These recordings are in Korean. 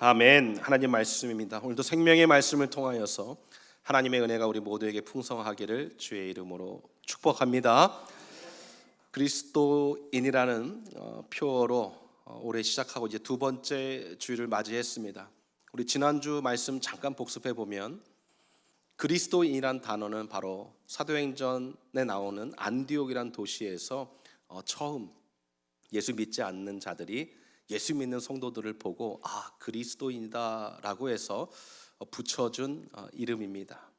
아멘. 하나님 말씀입니다. 오늘도 생명의 말씀을 통하여서 하나님의 은혜가 우리 모두에게 풍성하기를 주의 이름으로 축복합니다. 그리스도인이라는 표어로 올해 시작하고 이제 두 번째 주일을 맞이했습니다. 우리 지난주 말씀 잠깐 복습해 보면 그리스도인이란 단어는 바로 사도행전에 나오는 안디옥이란 도시에서 처음 예수 믿지 않는 자들이 예수 믿는 성도들을 보고 그리스도인이다라고 해서 붙여준 이름입니다.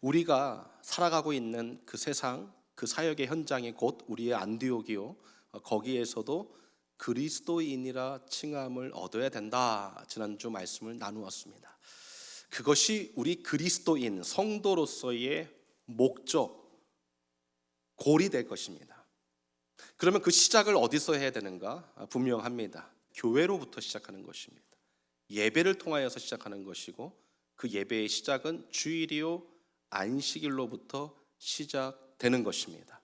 우리가 살아가고 있는 그 세상, 그 사역의 현장이 곧 우리의 안디옥이요, 거기에서도 그리스도인이라 칭함을 얻어야 된다. 지난주 말씀을 나누었습니다. 그것이 우리 그리스도인 성도로서의 목적, 골이 될 것입니다. 그러면 그 시작을 어디서 해야 되는가? 분명합니다. 교회로부터 시작하는 것입니다. 예배를 통하여서 시작하는 것이고, 그 예배의 시작은 주일이요 안식일로부터 시작되는 것입니다.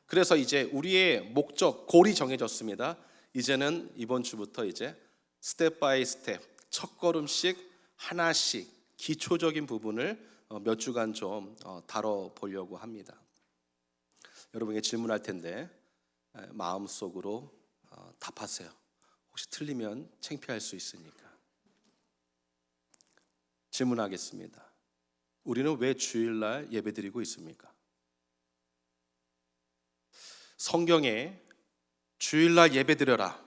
그래서 이제 우리의 목적, 골이 정해졌습니다. 이제는 이번 주부터 이제 스텝 바이 스텝, 첫 걸음씩 하나씩 기초적인 부분을 몇 주간 좀 다뤄보려고 합니다. 여러분에게 질문할 텐데 마음속으로 답하세요. 혹시 틀리면 창피할 수 있으니까. 질문하겠습니다. 우리는 왜 주일날 예배드리고 있습니까? 성경에 주일날 예배드려라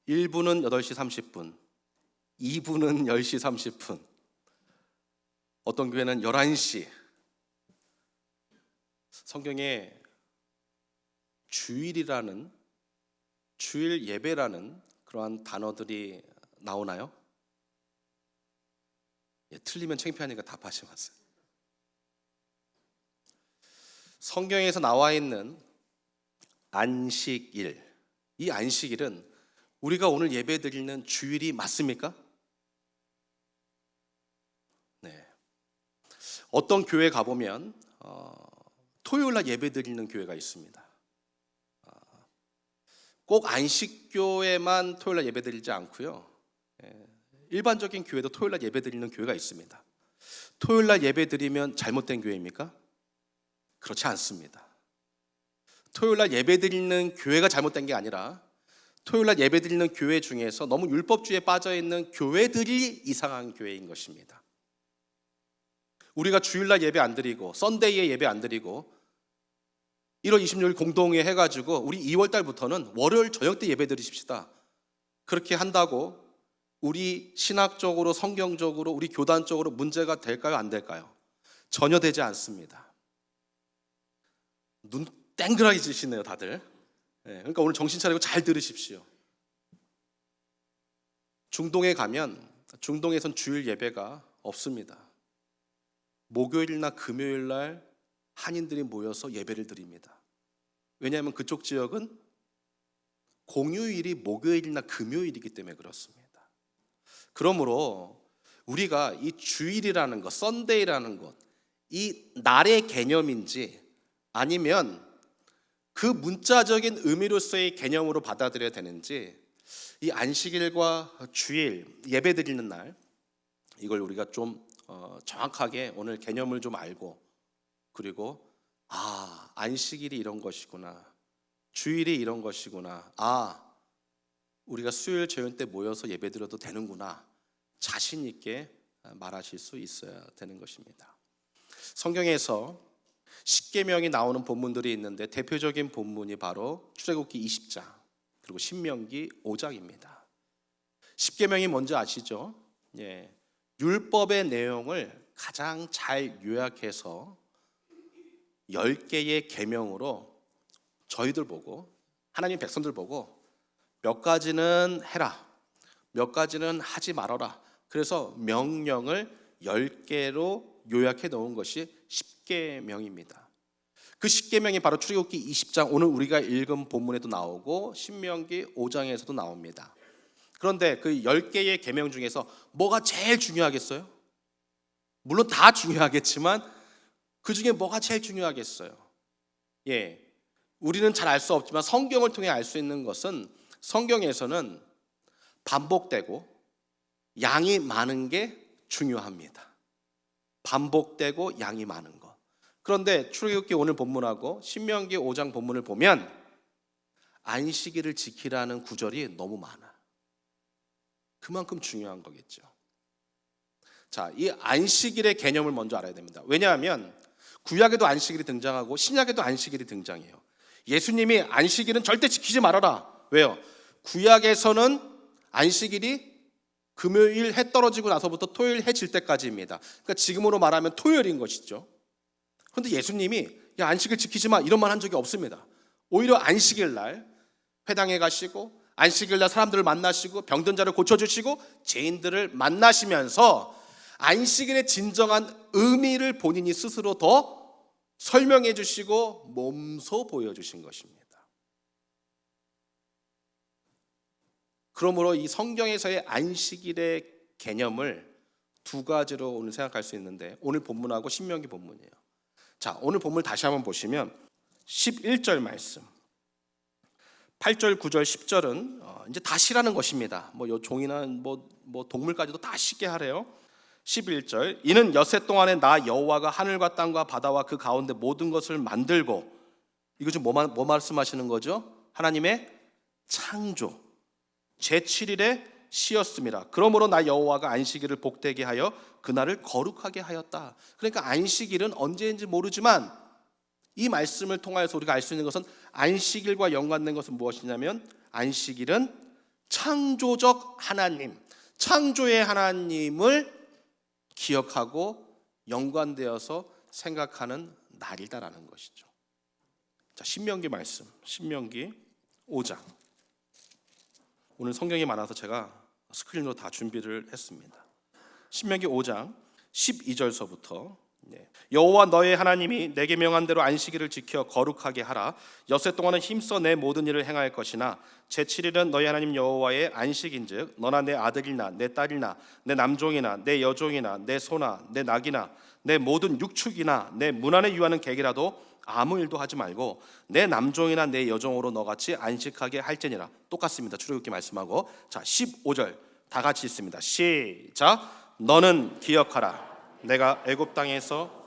1부는 8시 30분, 2부는 10시 30분, 어떤 교회는 11시. 성경에 주일이라는, 주일 예배라는 그러한 단어들이 나오나요? 틀리면 창피하니까 답하지 마세요. 성경에서 나와 있는 안식일, 이 안식일은 우리가 오늘 예배 드리는 주일이 맞습니까? 네. 어떤 교회 가보면 토요일날 예배 드리는 교회가 있습니다. 꼭 안식교회만 토요일날 예배 드리지 않고요, 일반적인 교회도 토요일날 예배 드리는 교회가 있습니다. 토요일날 예배 드리면 잘못된 교회입니까? 그렇지 않습니다. 토요일날 예배 드리는 교회가 잘못된 게 아니라 토요일날 예배 드리는 교회 중에서 너무 율법주의에 빠져있는 교회들이 이상한 교회인 것입니다. 우리가 주일날 예배 안 드리고 썬데이에 예배 안 드리고 1월 26일 공동회 해가지고 우리 2월달부터는 월요일 저녁 때 예배 드리십시다, 그렇게 한다고 우리 신학적으로, 성경적으로, 우리 교단적으로 문제가 될까요? 안 될까요? 전혀 되지 않습니다. 눈 땡그라게 지시네요 다들. 그러니까 오늘 정신 차리고 잘 들으십시오. 중동에 가면 중동에선 주일 예배가 없습니다. 목요일이나 금요일날 한인들이 모여서 예배를 드립니다. 왜냐하면 그쪽 지역은 공휴일이 목요일이나 금요일이기 때문에 그렇습니다. 그러므로 우리가 이 주일이라는 것, 썬데이라는 것, 이 날의 개념인지 아니면 그 문자적인 의미로서의 개념으로 받아들여야 되는지, 이 안식일과 주일, 예배 드리는 날, 이걸 우리가 좀 정확하게 오늘 개념을 좀 알고, 그리고 안식일이 이런 것이구나, 주일이 이런 것이구나, 우리가 수요일 저녁 때 모여서 예배드려도 되는구나, 자신 있게 말하실 수 있어야 되는 것입니다. 성경에서 십계명이 나오는 본문들이 있는데 대표적인 본문이 바로 출애굽기 20장 그리고 신명기 5장입니다. 십계명이 뭔지 아시죠? 율법의 내용을 가장 잘 요약해서 10개의 계명으로 저희들 보고, 하나님 백성들 보고 몇 가지는 해라, 몇 가지는 하지 말아라, 그래서 명령을 10개로 요약해 놓은 것이 십계명입니다. 그 십계명이 바로 출애굽기 20장, 오늘 우리가 읽은 본문에도 나오고 신명기 5장에서도 나옵니다. 그런데 그 10개의 계명 중에서 뭐가 제일 중요하겠어요? 물론 다 중요하겠지만 그 중에 뭐가 제일 중요하겠어요? 우리는 잘 알 수 없지만 성경을 통해 알 수 있는 것은, 성경에서는 반복되고 양이 많은 게 중요합니다. 반복되고 양이 많은 것. 그런데 출애굽기 오늘 본문하고 신명기 5장 본문을 보면 안식일을 지키라는 구절이 너무 많아. 그만큼 중요한 거겠죠. 자, 이 안식일의 개념을 먼저 알아야 됩니다. 왜냐하면 구약에도 안식일이 등장하고 신약에도 안식일이 등장해요. 예수님이 안식일은 절대 지키지 말아라. 왜요? 구약에서는 안식일이 금요일 해 떨어지고 나서부터 토요일 해 질 때까지입니다. 그러니까 지금으로 말하면 토요일인 것이죠. 그런데 예수님이 야, 안식일 지키지 마 이런 말 한 적이 없습니다. 오히려 안식일 날 회당에 가시고 안식일 날 사람들을 만나시고 병든 자를 고쳐주시고 죄인들을 만나시면서 안식일의 진정한 의미를 본인이 스스로 더 설명해 주시고 몸소 보여주신 것입니다. 그러므로 이 성경에서의 안식일의 개념을 두 가지로 오늘 생각할 수 있는데 오늘 본문하고 신명기 본문이에요. 자, 오늘 본문 다시 한번 보시면 11절 말씀 8절, 9절, 10절은 이제 다 쉬라는 것입니다. 요 종이나 동물까지도 다 쉬게 하래요. 11절 이는 엿새 동안에 나 여호와가 하늘과 땅과 바다와 그 가운데 모든 것을 만들고 이거 지금 뭐 말씀하시는 거죠? 하나님의 창조 제7일에 쉬었습니다. 그러므로 나 여호와가 안식일을 복되게 하여 그날을 거룩하게 하였다. 그러니까 안식일은 언제인지 모르지만 이 말씀을 통하여서 우리가 알 수 있는 것은 안식일과 연관된 것은 무엇이냐면 안식일은 창조적 하나님, 창조의 하나님을 기억하고 연관되어서 생각하는 날이다라는 것이죠. 자, 신명기 말씀, 신명기 5장. 오늘 성경이 많아서 제가 스크린으로 다 준비를 했습니다. 신명기 5장 12절서부터 여호와 너의 하나님이 내게 명한 대로 안식일을 지켜 거룩하게 하라. 엿새 동안은 힘써 내 모든 일을 행할 것이나 제7일은 너희 하나님 여호와의 안식인즉 너나 내 아들이나 내 딸이나 내 남종이나 내 여종이나 내 소나 내 낙이나 내 모든 육축이나 내 문 안에 유하는 객이라도 아무 일도 하지 말고 내 남종이나 내 여종으로 너같이 안식하게 할지니라. 똑같습니다. 출애굽기 말씀하고. 자, 15절 다 같이 읽습니다. 시작. 너는 기억하라. 내가 애굽 땅에서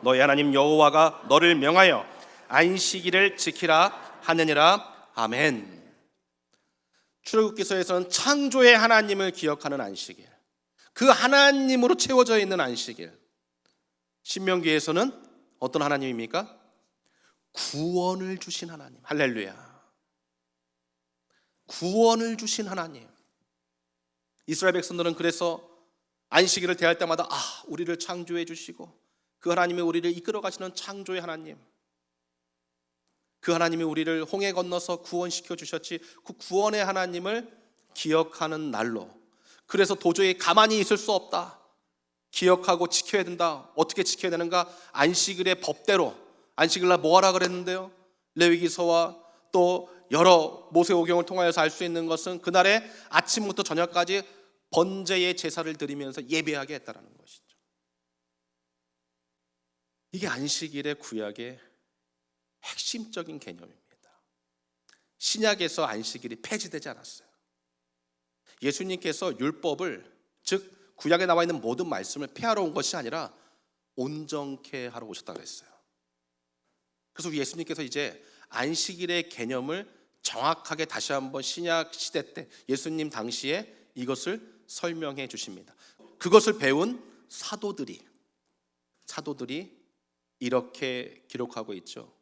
너희 하나님 여호와가 너를 명하여 안식일을 지키라 하느니라. 아멘. 출애굽기서에서는 창조의 하나님을 기억하는 안식일, 그 하나님으로 채워져 있는 안식일. 신명기에서는 어떤 하나님입니까? 구원을 주신 하나님. 할렐루야. 구원을 주신 하나님. 이스라엘 백성들은 그래서 안식일을 대할 때마다 우리를 창조해 주시고 그 하나님이 우리를 이끌어 가시는 창조의 하나님, 그 하나님이 우리를 홍해 건너서 구원시켜 주셨지, 그 구원의 하나님을 기억하는 날로. 그래서 도저히 가만히 있을 수 없다, 기억하고 지켜야 된다. 어떻게 지켜야 되는가? 안식일의 법대로. 안식일날 뭐 하라 그랬는데요? 레위기서와 또 여러 모세오경을 통하여서 알 수 있는 것은 그날에 아침부터 저녁까지 번제의 제사를 드리면서 예배하게 했다라는 것이죠. 이게 안식일의 구약의 핵심적인 개념입니다. 신약에서 안식일이 폐지되지 않았어요. 예수님께서 율법을, 즉 구약에 나와 있는 모든 말씀을 폐하러 온 것이 아니라 온전케 하러 오셨다고 했어요. 그래서 우리 예수님께서 이제 안식일의 개념을 정확하게 다시 한번 신약 시대 때 예수님 당시에 이것을 설명해 주십니다. 그것을 배운 사도들이 이렇게 기록하고 있죠.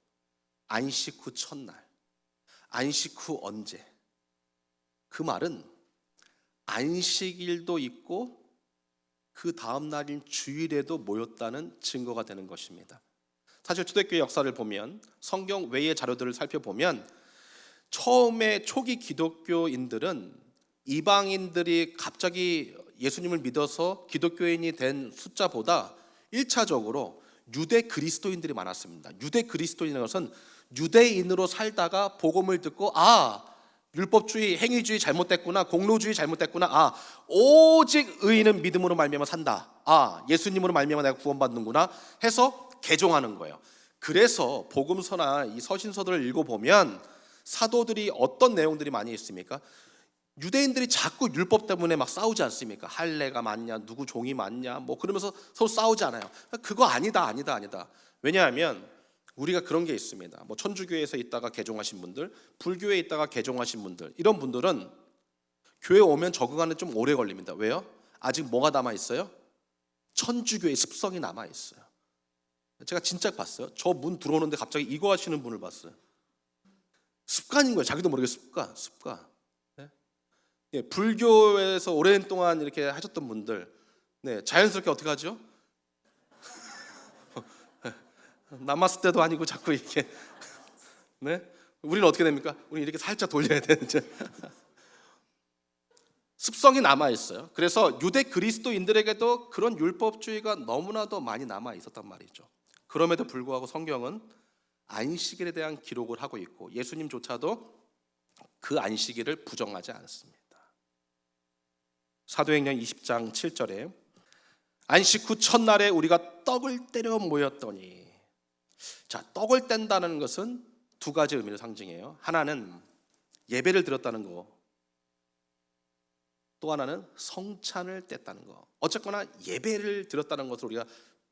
안식 후 첫날, 안식 후 언제. 그 말은 안식일도 있고 그 다음 날인 주일에도 모였다는 증거가 되는 것입니다. 사실 초대교회 역사를 보면, 성경 외의 자료들을 살펴보면 처음에 초기 기독교인들은 이방인들이 갑자기 예수님을 믿어서 기독교인이 된 숫자보다 1차적으로 유대 그리스도인들이 많았습니다. 유대 그리스도인이라는 것은 유대인으로 살다가 복음을 듣고 율법주의, 행위주의 잘못됐구나, 공로주의 잘못됐구나, 오직 의인은 믿음으로 말미암아 산다, 예수님으로 말미암아 내가 구원받는구나 해서 개종하는 거예요. 그래서 복음서나 이 서신서들을 읽어보면 사도들이 어떤 내용들이 많이 있습니까? 유대인들이 자꾸 율법 때문에 막 싸우지 않습니까? 할례가 맞냐, 누구 종이 맞냐, 뭐 그러면서 서로 싸우지 않아요. 그거 아니다. 왜냐하면 우리가 그런 게 있습니다. 뭐 천주교에서 있다가 개종하신 분들, 불교에 있다가 개종하신 분들, 이런 분들은 교회 오면 적응하는 좀 오래 걸립니다. 왜요? 아직 뭐가 남아 있어요? 천주교의 습성이 남아 있어요. 제가 진짜 봤어요. 저 문 들어오는데 갑자기 이거 하시는 분을 봤어요. 습관인 거예요. 자기도 모르게 습관. 네? 예, 불교에서 오랜 동안 이렇게 하셨던 분들, 네, 자연스럽게 어떻게 하죠? 남았을 때도 아니고 자꾸 이렇게, 네? 우리는 어떻게 됩니까? 우리 이렇게 살짝 돌려야 되는데. 습성이 남아 있어요. 그래서 유대 그리스도인들에게도 그런 율법주의가 너무나도 많이 남아 있었단 말이죠. 그럼에도 불구하고 성경은 안식일에 대한 기록을 하고 있고 예수님조차도 그 안식일을 부정하지 않습니다. 사도행전 20장 7절에 안식 후 첫날에 우리가 떡을 떼려 모였더니, 자, 떡을 뗀다는 것은 두 가지 의미를 상징해요. 하나는 예배를 드렸다는 거, 또 하나는 성찬을 뗐다는 거. 어쨌거나 예배를 드렸다는 것을 우리가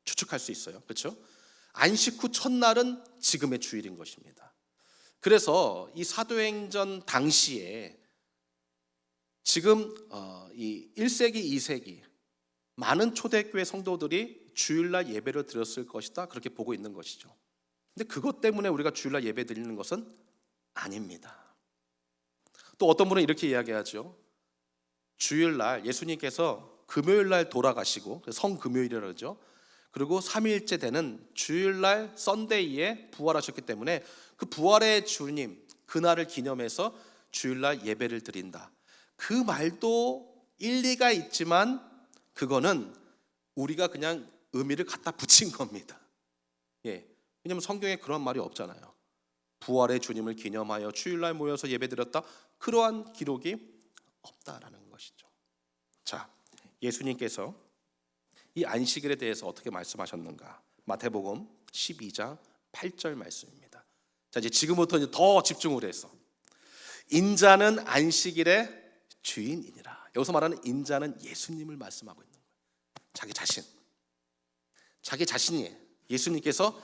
추측할 수 있어요. 그렇죠? 안식 후 첫날은 지금의 주일인 것입니다. 그래서 이 사도행전 당시에 지금 이 1세기, 2세기 많은 초대교회 성도들이 주일날 예배를 드렸을 것이다, 그렇게 보고 있는 것이죠. 근데 그것 때문에 우리가 주일날 예배 드리는 것은 아닙니다. 또 어떤 분은 이렇게 이야기하죠. 주일날 예수님께서 금요일날 돌아가시고 성금요일이라고 그러죠. 그리고 3일째 되는 주일날 썬데이에 부활하셨기 때문에 그 부활의 주님 그날을 기념해서 주일날 예배를 드린다. 그 말도 일리가 있지만 그거는 우리가 그냥 의미를 갖다 붙인 겁니다. 예, 왜냐하면 성경에 그런 말이 없잖아요. 부활의 주님을 기념하여 주일날 모여서 예배드렸다, 그러한 기록이 없다라는 것이죠. 자, 예수님께서 이 안식일에 대해서 어떻게 말씀하셨는가? 마태복음 12장 8절 말씀입니다. 자, 이제 지금부터 이제 더 집중을 해서 인자는 안식일의 주인이니라. 여기서 말하는 인자는 예수님을 말씀하고 있는 거예요. 자기 자신이 예수님께서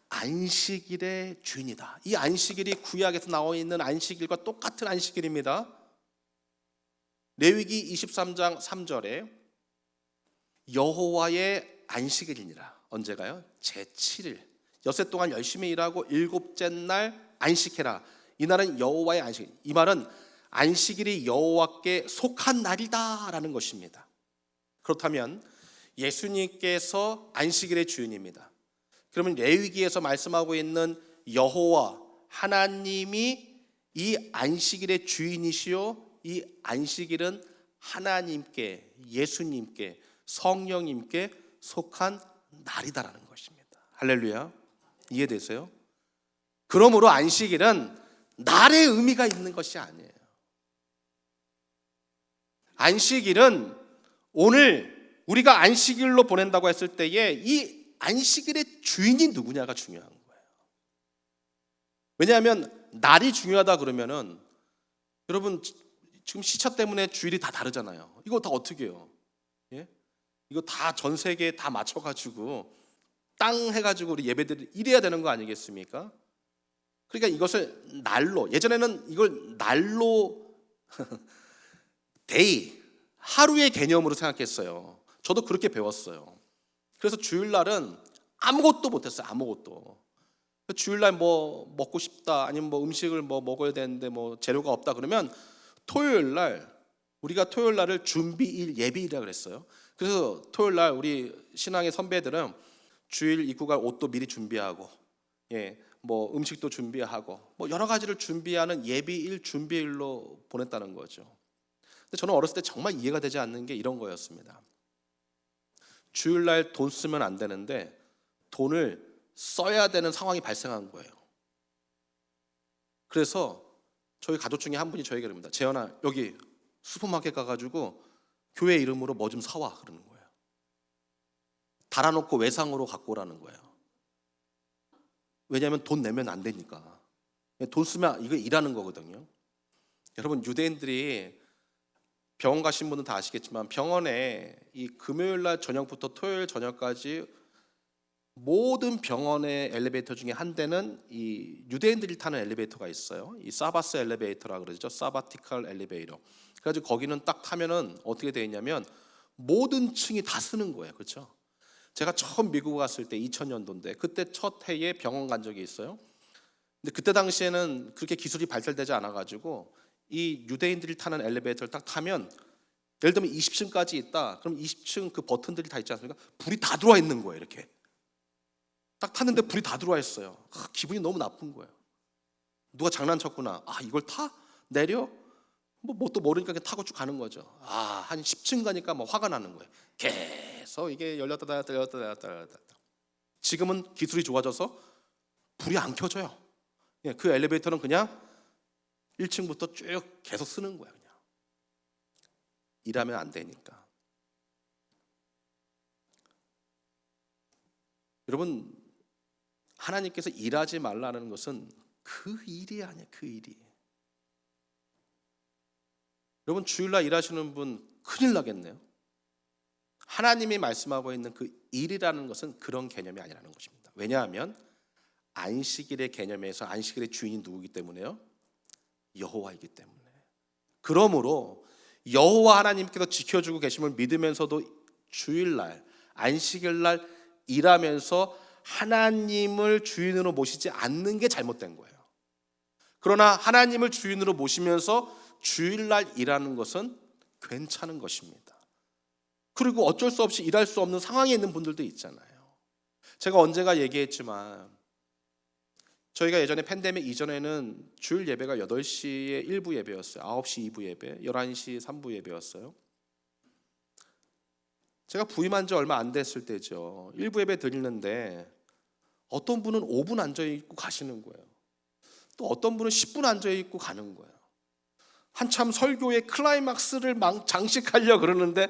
안식일의 주인이다. 이 안식일이 구약에서 나와 있는 안식일과 똑같은 안식일입니다. 레위기 23장 3절에 여호와의 안식일이니라. 언제가요? 제7일. 엿새 동안 열심히 일하고 일곱째 날 안식해라. 이 날은 여호와의 안식일. 이 말은 안식일이 여호와께 속한 날이다라는 것입니다. 그렇다면 예수님께서 안식일의 주인입니다. 그러면 레위기에서 말씀하고 있는 여호와 하나님이 이 안식일의 주인이시요, 이 안식일은 하나님께, 예수님께, 성령님께 속한 날이다라는 것입니다. 할렐루야. 이해되세요? 그러므로 안식일은 날의 의미가 있는 것이 아니에요. 안식일은 오늘 우리가 안식일로 보낸다고 했을 때에 이 안식일의 주인이 누구냐가 중요한 거예요. 왜냐하면 날이 중요하다 그러면은 여러분 지금 시차 때문에 주일이 다 다르잖아요. 이거 다 어떻게 해요? 예? 이거 다 전 세계에 다 맞춰가지고 땅 해가지고 우리 예배들 이래야 되는 거 아니겠습니까? 그러니까 이것을 날로, 예전에는 이걸 날로 데이, 하루의 개념으로 생각했어요. 저도 그렇게 배웠어요. 그래서 주일날은 아무것도 못했어요. 아무것도. 주일날 뭐 먹고 싶다, 아니면 뭐 음식을 뭐 먹어야 되는데 뭐 재료가 없다 그러면 토요일날, 우리가 토요일날을 준비일, 예비일이라고 그랬어요. 그래서 토요일날 우리 신앙의 선배들은 주일 입고 갈 옷도 미리 준비하고, 예, 뭐 음식도 준비하고, 뭐 여러 가지를 준비하는 예비일, 준비일로 보냈다는 거죠. 근데 저는 어렸을 때 정말 이해가 되지 않는 게 이런 거였습니다. 주일날 돈 쓰면 안 되는데 돈을 써야 되는 상황이 발생한 거예요. 그래서 저희 가족 중에 한 분이 저에게 그럽니다. 재현아, 여기 슈퍼마켓 가가지고 교회 이름으로 뭐 좀 사와, 그러는 거예요. 달아놓고 외상으로 갖고 오라는 거예요. 왜냐하면 돈 내면 안 되니까. 돈 쓰면 이거 일하는 거거든요. 여러분, 유대인들이 병원 가신 분은 다 아시겠지만 병원에 이 금요일 날 저녁부터 토요일 저녁까지 모든 병원의 엘리베이터 중에 한 대는 이 유대인들이 타는 엘리베이터가 있어요. 이 사바스 엘리베이터라 그러죠. 사바티컬 엘리베이터. 그래가지고 거기는 딱 타면은 어떻게 돼 있냐면 모든 층이 다 쓰는 거예요. 그렇죠? 제가 처음 미국 갔을 때 2000년도인데 그때 첫 해에 병원 간 적이 있어요. 근데 그때 당시에는 그렇게 기술이 발달되지 않아가지고 이 유대인들이 타는 엘리베이터를 딱 타면 예를 들면 20층까지 있다. 그럼 20층 그 버튼들이 다 있지 않습니까? 불이 다 들어와 있는 거예요. 이렇게 딱 탔는데 불이 다 들어와 있어요. 기분이 너무 나쁜 거예요. 누가 장난쳤구나. 이걸 타? 내려? 뭐 또 모르니까 그냥 타고 쭉 가는 거죠. 한 10층 가니까 뭐 화가 나는 거예요. 계속 이게 열렸다 닫았다. 지금은 기술이 좋아져서 불이 안 켜져요. 그 엘리베이터는 그냥 1층부터 쭉 계속 쓰는 거예요. 그냥 일하면 안 되니까. 여러분, 하나님께서 일하지 말라는 것은 그 일이 아니에요. 그 일이. 여러분, 주일날 일하시는 분 큰일 나겠네요. 하나님이 말씀하고 있는 그 일이라는 것은 그런 개념이 아니라는 것입니다. 왜냐하면 안식일의 개념에서 안식일의 주인이 누구이기 때문에요? 여호와이기 때문에. 그러므로 여호와 하나님께서 지켜주고 계심을 믿으면서도 주일날, 안식일날 일하면서 하나님을 주인으로 모시지 않는 게 잘못된 거예요. 그러나 하나님을 주인으로 모시면서 주일날 일하는 것은 괜찮은 것입니다. 그리고 어쩔 수 없이 일할 수 없는 상황에 있는 분들도 있잖아요. 제가 언젠가 얘기했지만 저희가 예전에 팬데믹 이전에는 주일 예배가 8시에 1부 예배였어요. 9시 2부 예배, 11시 3부 예배였어요. 제가 부임한 지 얼마 안 됐을 때죠. 1부 예배 드리는데 어떤 분은 5분 앉아있고 가시는 거예요. 또 어떤 분은 10분 앉아있고 가는 거예요. 한참 설교의 클라이막스를 장식하려고 그러는데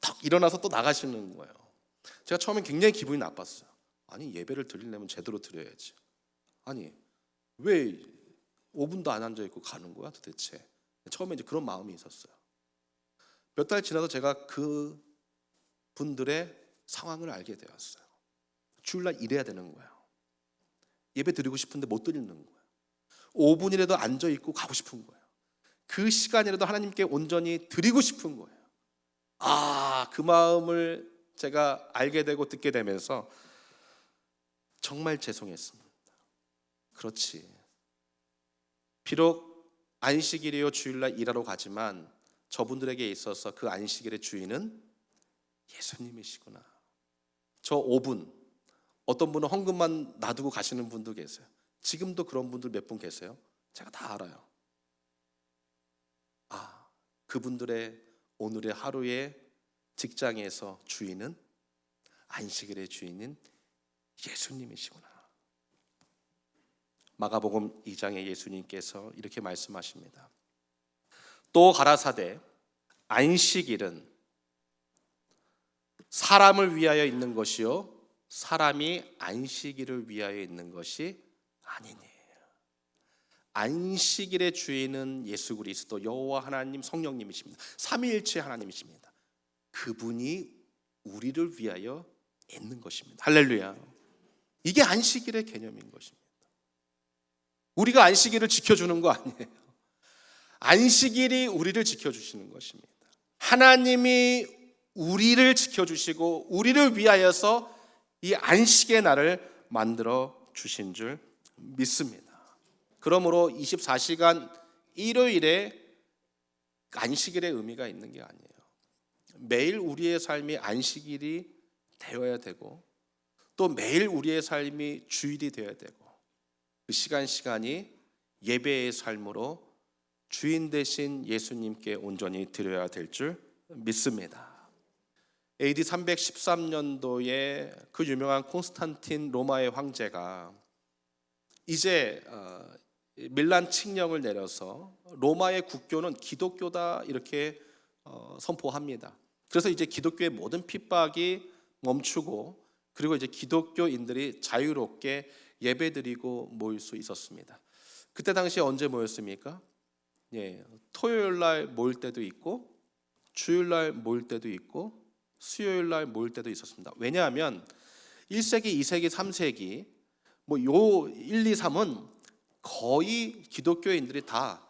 탁 일어나서 또 나가시는 거예요. 제가 처음엔 굉장히 기분이 나빴어요. 아니, 예배를 드리려면 제대로 드려야지. 아니, 왜 5분도 안 앉아있고 가는 거야 도대체. 처음에 이제 그런 마음이 있었어요. 몇 달 지나서 제가 그 분들의 상황을 알게 되었어요. 주일날 일해야 되는 거예요. 예배 드리고 싶은데 못 드리는 거예요. 5분이라도 앉아있고 가고 싶은 거예요. 그 시간이라도 하나님께 온전히 드리고 싶은 거예요. 그 마음을 제가 알게 되고 듣게 되면서 정말 죄송했습니다. 그렇지. 비록 안식일이요 주일날 일하러 가지만 저분들에게 있어서 그 안식일의 주인은 예수님이시구나. 저 5분, 어떤 분은 헌금만 놔두고 가시는 분도 계세요. 지금도 그런 분들 몇 분 계세요. 제가 다 알아요. 그분들의 오늘의 하루의 직장에서 주인은, 안식일의 주인은 예수님이시구나. 마가복음 2장에 예수님께서 이렇게 말씀하십니다. 또 가라사대 안식일은 사람을 위하여 있는 것이요 사람이 안식일을 위하여 있는 것이 아니니. 안식일의 주인은 예수 그리스도 여호와 하나님 성령님이십니다. 삼위일체 하나님이십니다. 그분이 우리를 위하여 있는 것입니다. 할렐루야. 이게 안식일의 개념인 것입니다. 우리가 안식일을 지켜주는 거 아니에요. 안식일이 우리를 지켜주시는 것입니다. 하나님이 우리를 지켜주시고 우리를 위하여서 이 안식의 날을 만들어 주신 줄 믿습니다. 그러므로 24시간 일요일에 안식일의 의미가 있는 게 아니에요. 매일 우리의 삶이 안식일이 되어야 되고 또 매일 우리의 삶이 주일이 되어야 되고 그 시간이 예배의 삶으로 주인 되신 예수님께 온전히 드려야 될 줄 믿습니다. AD 313년도에 그 유명한 콘스탄틴 로마의 황제가 이제 밀란 칙령을 내려서 로마의 국교는 기독교다 이렇게 선포합니다. 그래서 이제 기독교의 모든 핍박이 멈추고 그리고 이제 기독교인들이 자유롭게 예배드리고 모일 수 있었습니다. 그때 당시에 언제 모였습니까? 토요일 날 모일 때도 있고 주일 날 모일 때도 있고 수요일 날 모일 때도 있었습니다. 왜냐하면 1세기, 2세기, 3세기 요 1, 2, 3은 거의 기독교인들이 다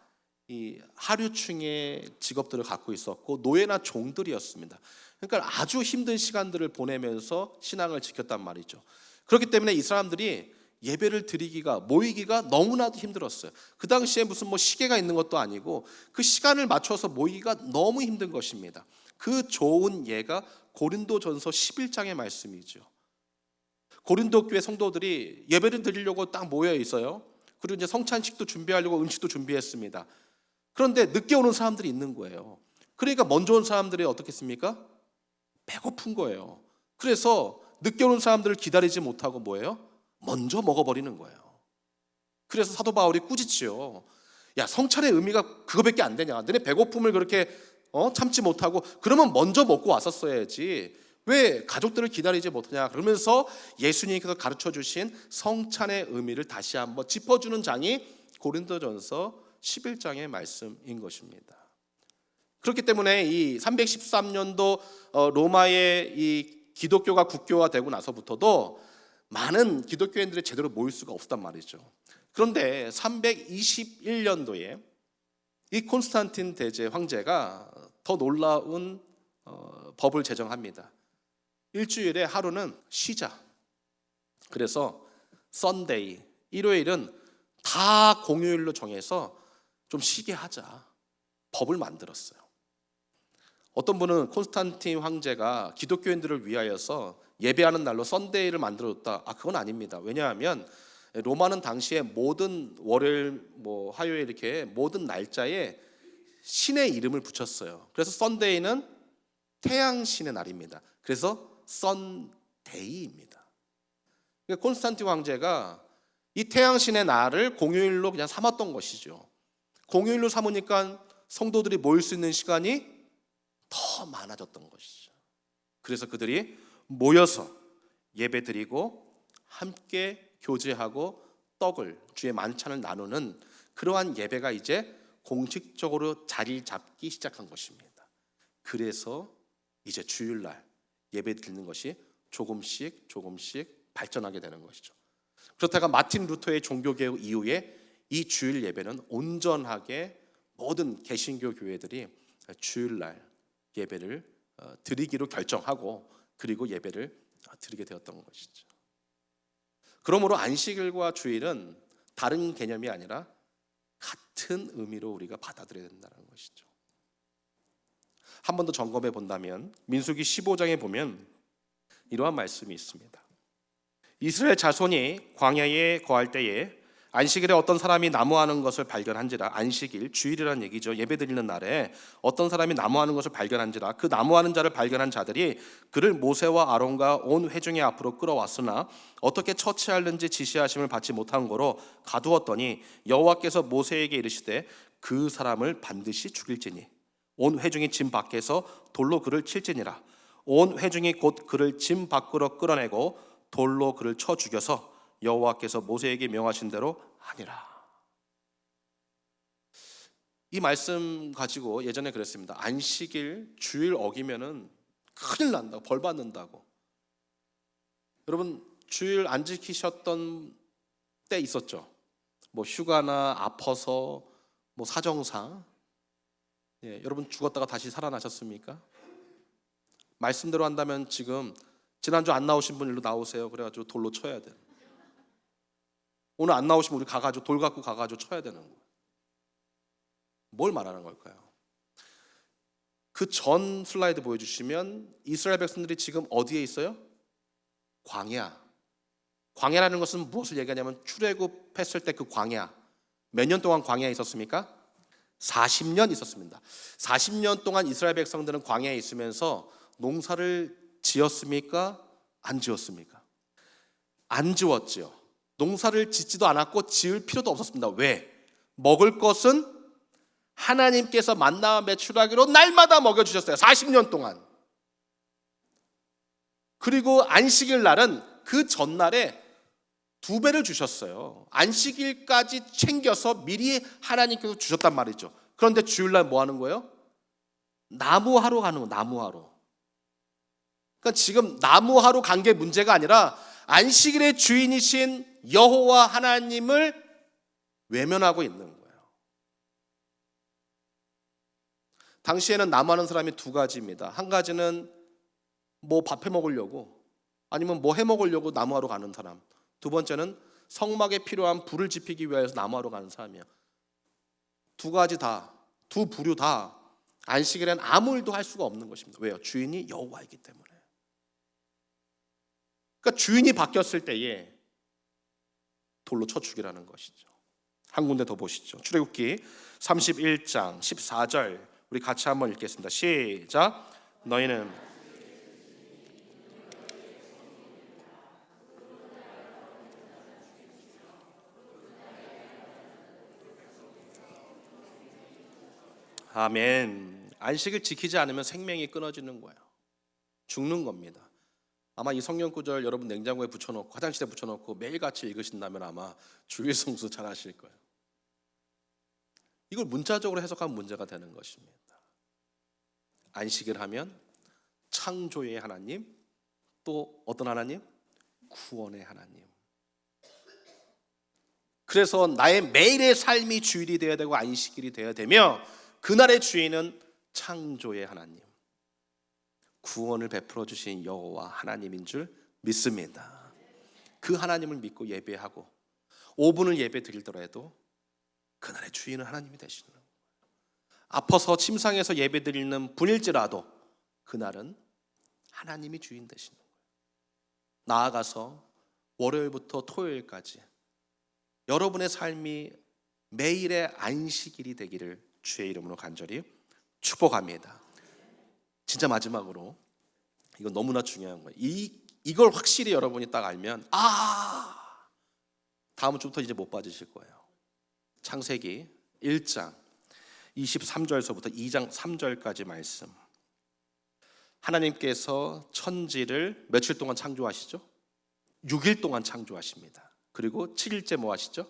이 하류층의 직업들을 갖고 있었고 노예나 종들이었습니다. 그러니까 아주 힘든 시간들을 보내면서 신앙을 지켰단 말이죠. 그렇기 때문에 이 사람들이 예배를 드리기가 모이기가 너무나도 힘들었어요. 그 당시에 무슨 시계가 있는 것도 아니고 그 시간을 맞춰서 모이기가 너무 힘든 것입니다. 그 좋은 예가 고린도전서 11장의 말씀이죠. 고린도 교회 성도들이 예배를 드리려고 딱 모여 있어요. 그리고 이제 성찬식도 준비하려고 음식도 준비했습니다. 그런데 늦게 오는 사람들이 있는 거예요. 그러니까 먼저 온 사람들이 어떻겠습니까? 배고픈 거예요. 그래서 늦게 오는 사람들을 기다리지 못하고 뭐예요? 먼저 먹어버리는 거예요. 그래서 사도 바울이 꾸짖지요. 야, 성찬의 의미가 그거밖에 안 되냐? 너네 배고픔을 그렇게 참지 못하고 그러면 먼저 먹고 왔었어야지. 왜 가족들을 기다리지 못하냐? 그러면서 예수님께서 가르쳐 주신 성찬의 의미를 다시 한번 짚어주는 장이 고린도전서 11장의 말씀인 것입니다. 그렇기 때문에 이 313년도 로마의 이 기독교가 국교화되고 나서부터도 많은 기독교인들이 제대로 모일 수가 없었단 말이죠. 그런데 321년도에 이 콘스탄틴 대제 황제가 더 놀라운 법을 제정합니다. 일주일에 하루는 쉬자. 그래서 썬데이, 일요일은 다 공휴일로 정해서 좀 쉬게 하자. 법을 만들었어요. 어떤 분은 콘스탄틴 황제가 기독교인들을 위하여서 예배하는 날로 썬데이를 만들어줬다. 그건 아닙니다. 왜냐하면 로마는 당시에 모든 월요일, 화요일 이렇게 모든 날짜에 신의 이름을 붙였어요. 그래서 썬데이는 태양신의 날입니다. 그래서 썬데이입니다. 그러니까 콘스탄틴 황제가 이 태양신의 날을 공휴일로 그냥 삼았던 것이죠. 공휴일로 삼으니까 성도들이 모일 수 있는 시간이 더 많아졌던 것이죠. 그래서 그들이 모여서 예배드리고 함께 교제하고 떡을 주의 만찬을 나누는 그러한 예배가 이제 공식적으로 자리 잡기 시작한 것입니다. 그래서 이제 주일날 예배 드리는 것이 조금씩 발전하게 되는 것이죠. 그렇다가 마틴 루터의 종교개혁 이후에 이 주일 예배는 온전하게 모든 개신교 교회들이 주일날 예배를 드리기로 결정하고 그리고 예배를 드리게 되었던 것이죠. 그러므로 안식일과 주일은 다른 개념이 아니라 같은 의미로 우리가 받아들여야 된다는 것이죠. 한 번 더 점검해 본다면 민수기 15장에 보면 이러한 말씀이 있습니다. 이스라엘 자손이 광야에 거할 때에 안식일에 어떤 사람이 나무하는 것을 발견한지라. 안식일, 주일이라는 얘기죠. 예배드리는 날에 어떤 사람이 나무하는 것을 발견한지라. 그 나무하는 자를 발견한 자들이 그를 모세와 아론과 온 회중의 앞으로 끌어왔으나 어떻게 처치하는지 지시하심을 받지 못한 거로 가두었더니 여호와께서 모세에게 이르시되 그 사람을 반드시 죽일지니 온 회중이 짐 밖에서 돌로 그를 칠지니라. 온 회중이 곧 그를 짐 밖으로 끌어내고 돌로 그를 쳐 죽여서 여호와께서 모세에게 명하신 대로 하니라. 이 말씀 가지고 예전에 그랬습니다. 안식일, 주일 어기면은 큰일 난다고, 벌 받는다고. 여러분 주일 안 지키셨던 때 있었죠. 휴가나 아파서 사정상. 여러분 죽었다가 다시 살아나셨습니까? 말씀대로 한다면 지금 지난주 안 나오신 분 일로 나오세요. 그래가지고 돌로 쳐야 돼요. 오늘 안 나오시면 우리 가가지고 돌 갖고 가가지고 쳐야 되는 거예요. 뭘 말하는 걸까요? 그 전 슬라이드 보여주시면 이스라엘 백성들이 지금 어디에 있어요? 광야. 광야라는 것은 무엇을 얘기하냐면 출애굽했을 때 그 광야. 몇 년 동안 광야에 있었습니까? 40년 있었습니다. 40년 동안 이스라엘 백성들은 광야에 있으면서 농사를 지었습니까? 안 지었습니까? 안 지었지요. 농사를 짓지도 않았고 지을 필요도 없었습니다. 왜? 먹을 것은 하나님께서 만나와 매출하기로 날마다 먹여주셨어요. 40년 동안. 그리고 안식일 날은 그 전날에 2배를 주셨어요. 안식일까지 챙겨서 미리 하나님께서 주셨단 말이죠. 그런데 주일날 뭐 하는 거예요? 나무하러 가는 거예요. 나무하러. 그러니까 지금 나무하러 간 게 문제가 아니라 안식일의 주인이신 여호와 하나님을 외면하고 있는 거예요. 당시에는 나무하는 사람이 2가지입니다. 한 가지는 뭐 밥해 먹으려고, 아니면 뭐 해 먹으려고 나무하러 가는 사람. 2번째는 성막에 필요한 불을 지피기 위해서 나무하러 가는 사람이에요. 2가지 다, 2부류 다 안식일엔 아무 일도 할 수가 없는 것입니다. 왜요? 주인이 여호와이기 때문에. 그러니까 주인이 바뀌었을 때에 돌로 쳐 죽이라는 것이죠. 한 군데 더 보시죠. 출애굽기 31장 14절 우리 같이 한번 읽겠습니다. 시작. 너희는 아멘. 안식을 지키지 않으면 생명이 끊어지는 거예요. 죽는 겁니다. 아마 이 성경 구절 여러분 냉장고에 붙여놓고 화장실에 붙여놓고 매일같이 읽으신다면 아마 주일 성수 잘 하실 거예요. 이걸 문자적으로 해석하면 문제가 되는 것입니다. 안식을 하면 창조의 하나님, 또 어떤 하나님? 구원의 하나님. 그래서 나의 매일의 삶이 주일이 되어야 되고 안식일이 되어야 되며, 그날의 주인은 창조의 하나님, 구원을 베풀어 주신 여호와 하나님인 줄 믿습니다. 그 하나님을 믿고 예배하고 5분을 예배 드리더라도 그날의 주인은 하나님이 되시는 거예요. 아파서 침상에서 예배 드리는 분일지라도 그날은 하나님이 주인 되시는 거예요. 나아가서 월요일부터 토요일까지 여러분의 삶이 매일의 안식일이 되기를 주의 이름으로 간절히 축복합니다. 진짜 마지막으로, 이건 너무나 중요한 거예요. 이걸 확실히 여러분이 딱 알면 다음 주부터 이제 못 빠지실 거예요. 창세기 1장 23절서부터 2장 3절까지 말씀. 하나님께서 천지를 며칠 동안 창조하시죠? 6일 동안 창조하십니다. 그리고 7일째 뭐 하시죠?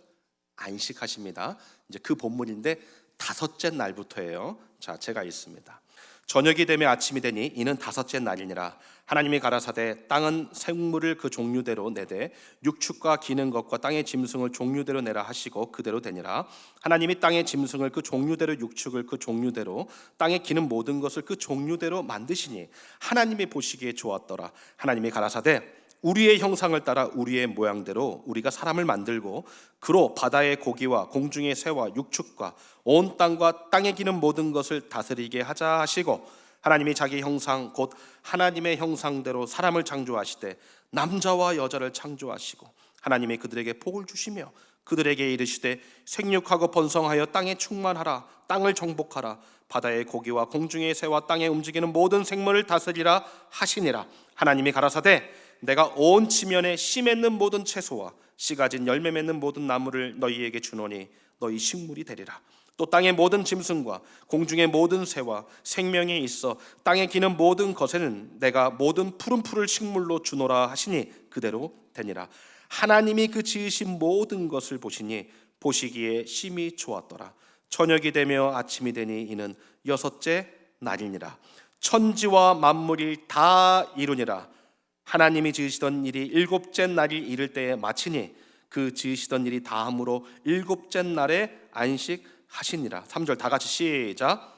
안식하십니다. 이제 그 본문인데 5째 날부터예요. 자, 제가 읽습니다. 저녁이 되며 아침이 되니 이는 5째 날이니라. 하나님이 가라사대 땅은 생물을 그 종류대로 내되 육축과 기는 것과 땅의 짐승을 종류대로 내라 하시고 그대로 되니라. 하나님이 땅의 짐승을 그 종류대로 육축을 그 종류대로 땅에 기는 모든 것을 그 종류대로 만드시니 하나님이 보시기에 좋았더라. 하나님이 가라사대 우리의 형상을 따라 우리의 모양대로 우리가 사람을 만들고 그로 바다의 고기와 공중의 새와 육축과 온 땅과 땅에 기는 모든 것을 다스리게 하자 하시고, 하나님이 자기 형상 곧 하나님의 형상대로 사람을 창조하시되 남자와 여자를 창조하시고 하나님이 그들에게 복을 주시며 그들에게 이르시되 생육하고 번성하여 땅에 충만하라. 땅을 정복하라. 바다의 고기와 공중의 새와 땅에 움직이는 모든 생물을 다스리라 하시니라. 하나님이 가라사대 내가 온 지면에 씨 맺는 모든 채소와 씨 가진 열매 맺는 모든 나무를 너희에게 주노니 너희 식물이 되리라. 또 땅의 모든 짐승과 공중의 모든 새와 생명이 있어 땅에 기는 모든 것에는 내가 모든 푸른 풀을 식물로 주노라 하시니 그대로 되니라. 하나님이 그 지으신 모든 것을 보시니 보시기에 심히 좋았더라. 저녁이 되며 아침이 되니 이는 6째 날이니라. 천지와 만물이 다 이루니라. 하나님이 지으시던 일이 7째 날이 이를 때에 마치니 그 지으시던 일이 다함으로 7째 날에 안식하시니라. 3절 다 같이 시작.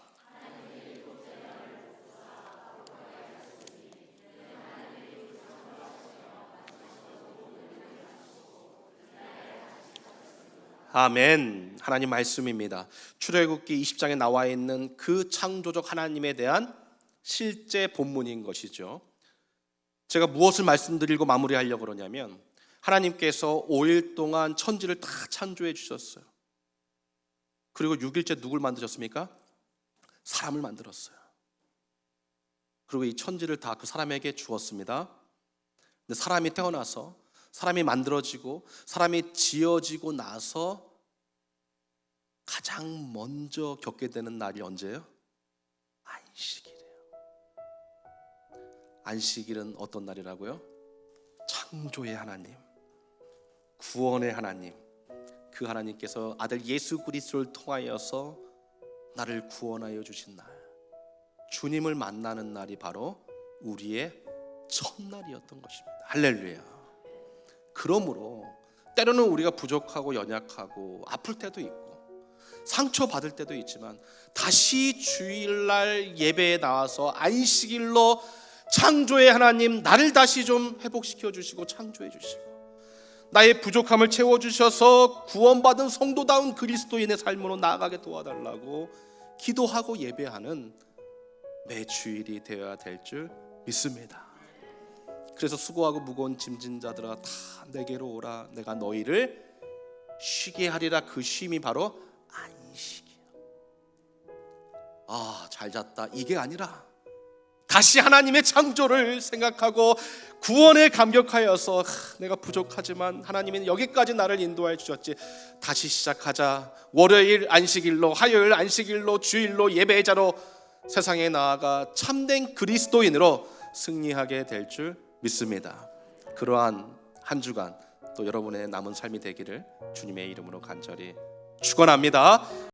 아멘. 하나님 말씀입니다. 출애굽기 20장에 나와 있는 그 창조적 하나님에 대한 실제 본문인 것이죠. 제가 무엇을 말씀드리고 마무리하려고 그러냐면, 하나님께서 5일 동안 천지를 다 창조해 주셨어요. 그리고 6일째 누굴 만드셨습니까? 사람을 만들었어요. 그리고 이 천지를 다 그 사람에게 주었습니다. 근데 사람이 태어나서, 사람이 만들어지고 사람이 지어지고 나서 가장 먼저 겪게 되는 날이 언제예요? 안식일이에요. 안식일은 어떤 날이라고요? 창조의 하나님, 구원의 하나님, 그 하나님께서 아들 예수 그리스도를 통하여서 나를 구원하여 주신 날, 주님을 만나는 날이 바로 우리의 첫날이었던 것입니다. 할렐루야. 그러므로 때로는 우리가 부족하고 연약하고 아플 때도 있고 상처받을 때도 있지만 다시 주일날 예배에 나와서 안식일로 창조의 하나님 나를 다시 좀 회복시켜 주시고 창조해 주시고 나의 부족함을 채워주셔서 구원받은 성도다운 그리스도인의 삶으로 나아가게 도와달라고 기도하고 예배하는 매 주일이 되어야 될 줄 믿습니다. 그래서 수고하고 무거운 짐진 자들아 다 내게로 오라, 내가 너희를 쉬게 하리라. 그 쉼이 바로 안식이에요. 잘 잤다 이게 아니라 다시 하나님의 창조를 생각하고 구원에 감격하여서 내가 부족하지만 하나님은 여기까지 나를 인도하여 주셨지, 다시 시작하자. 월요일 안식일로, 화요일 안식일로, 주일로 예배자로 세상에 나아가 참된 그리스도인으로 승리하게 될 줄 믿습니다. 그러한 한 주간 또 여러분의 남은 삶이 되기를 주님의 이름으로 간절히 축원합니다.